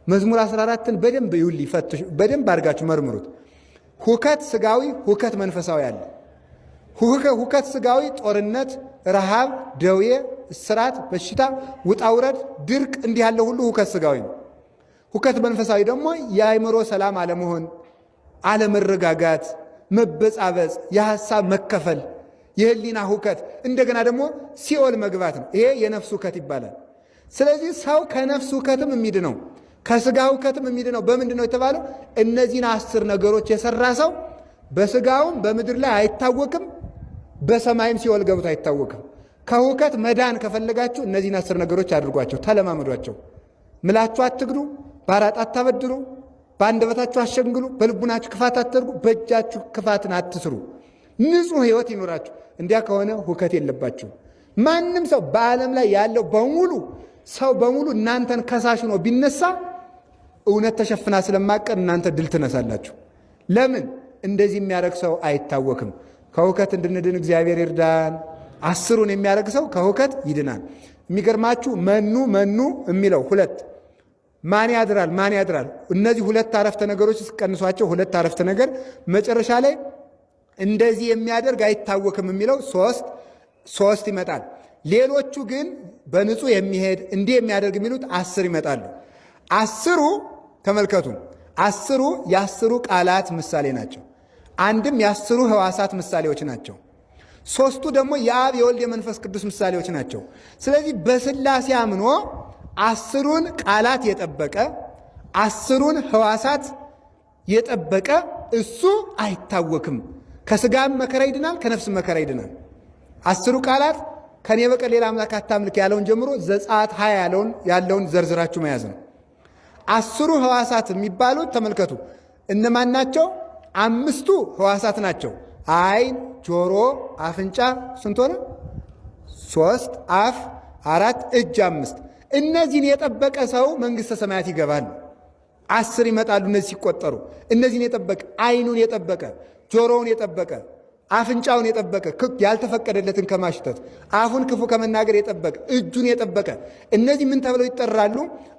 መዝሙር 14ን በደንብ ይውል ይፈትሹ፣ በደንብ አድርጋችሁ መርምሩት። ሁከት ስጋዊ፣ ሁከት መንፈሳዊ አለ። ሁከት ስጋዊ ጦርነት፣ ረሃብ፣ ደዌ፣ እስራት፣ በሽታ፣ ውጣውረድ፣ ድርቅ እንዲህ ያለ ሁሉ ሁከት ስጋዊ ነው። ሁከት መንፈሳዊ ደግሞ የአእምሮ ሰላም አለመሆን፣ አለመረጋጋት፣ መበጻበጽ፣ የሐሳብ መከፈል፣ የህሊና ሁከት፣ እንደገና ደግሞ ሲኦል መግባት ነው። ይሄ የነፍስ ሁከት ይባላል። ስለዚህ ሰው ከነፍስ ሁከትም የሚድነው ከስጋ ሁከትም የሚድነው በምንድን ነው የተባለው? እነዚህን 10 ነገሮች የሰራ ሰው በስጋውም በምድር ላይ አይታወቅም፣ በሰማይም ሲኦል ገብቶ አይታወቅም። ከሁከት መዳን ከፈለጋችሁ እነዚህን 10 ነገሮች አድርጓቸው፣ ተለማመዷቸው። ምላችሁ አትግዱ፣ ባራጣ አታበድሩ፣ በአንደበታችሁ አሸንግሉ፣ በልቡናችሁ ክፋት አትርጉ፣ በእጃችሁ ክፋትን አትስሩ። ንጹሕ ሕይወት ይኖራችሁ። እንዲያ ከሆነ ሁከት የለባችሁ። ማንም ሰው በዓለም ላይ ያለው በሙሉ ሰው በሙሉ እናንተን ከሳሽ ነው ቢነሳ እውነት ተሸፍና ስለማቀር እናንተ ድል ትነሳላችሁ። ለምን? እንደዚህ የሚያደርግ ሰው አይታወክም። ከሁከት እንድንድን እግዚአብሔር ይርዳን። 10ን የሚያደርግ ሰው ከሁከት ይድናል። የሚገርማችሁ መኑ የሚለው 2 ማን ያድራል ማን ያድራል። እነዚህ 2 አረፍተ ነገሮች ሲቀንሷቸው 2 አረፍተ ነገር መጨረሻ ላይ እንደዚህ የሚያደርግ አይታወክም የሚለው 3 ይመጣል። ሌሎቹ ግን በንጹህ የሚሄድ እንዲህ የሚያደርግ የሚሉት 10 ይመጣሉ። 10ሩ ተመልከቱ፣ 10ሩ የ10ሩ ቃላት ምሳሌ ናቸው። አንድም የ10ሩ ሕዋሳት ምሳሌዎች ናቸው። 3ቱ ደግሞ የአብ የወልድ የመንፈስ ቅዱስ ምሳሌዎች ናቸው። ስለዚህ በሥላሴ አምኖ 10ሩን ቃላት የጠበቀ 10ሩን ሕዋሳት የጠበቀ እሱ አይታወክም። ከሥጋም መከራ ይድናል፣ ከነፍስም መከራ ይድናል። 10ሩ ቃላት ከኔ በቀር ሌላ አምላክ አታምልክ ያለውን ጀምሮ ዘጸአት 20 ያለውን ዘርዝራችሁ መያዝ ነው። 10ሩ ሕዋሳት የሚባሉት ተመልከቱ እነማን ናቸው? 5ቱ ሕዋሳት ናቸው። ዓይን፣ ጆሮ፣ አፍንጫ ስንት ሆነ? 3 አፍ 4 እጅ 5። እነዚህን የጠበቀ ሰው መንግሥተ ሰማያት ይገባል። 10 ይመጣሉ እነዚህ ሲቆጠሩ። እነዚህን የጠበቀ ዓይኑን የጠበቀ ጆሮውን የጠበቀ አፍንጫውን የጠበቀ ያልተፈቀደለትን ከማሽተት አፉን ክፉ ከመናገር የጠበቀ እጁን የጠበቀ እነዚህ ምን ተብለው ይጠራሉ?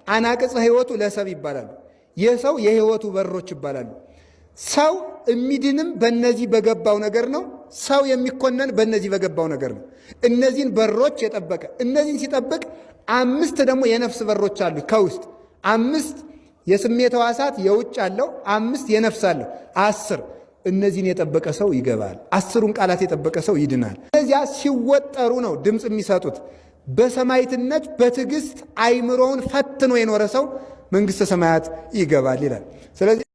አናቅጸ ሕይወቱ ለሰብ ይባላሉ። የሰው የሕይወቱ በሮች ይባላሉ። ሰው የሚድንም በእነዚህ በገባው ነገር ነው። ሰው የሚኮነን በእነዚህ በገባው ነገር ነው። እነዚህን በሮች የጠበቀ እነዚህን ሲጠብቅ 5 ደግሞ የነፍስ በሮች አሉት ከውስጥ 5 የስሜት ሕዋሳት የውጭ አለው፣ 5 የነፍስ አለው 10። እነዚህን የጠበቀ ሰው ይገባል። 10ሩን ቃላት የጠበቀ ሰው ይድናል። እነዚያ ሲወጠሩ ነው ድምፅ የሚሰጡት። በሰማዕትነት በትዕግስት አይምሮውን ፈትኖ የኖረ ሰው መንግሥተ ሰማያት ይገባል ይላል። ስለዚህ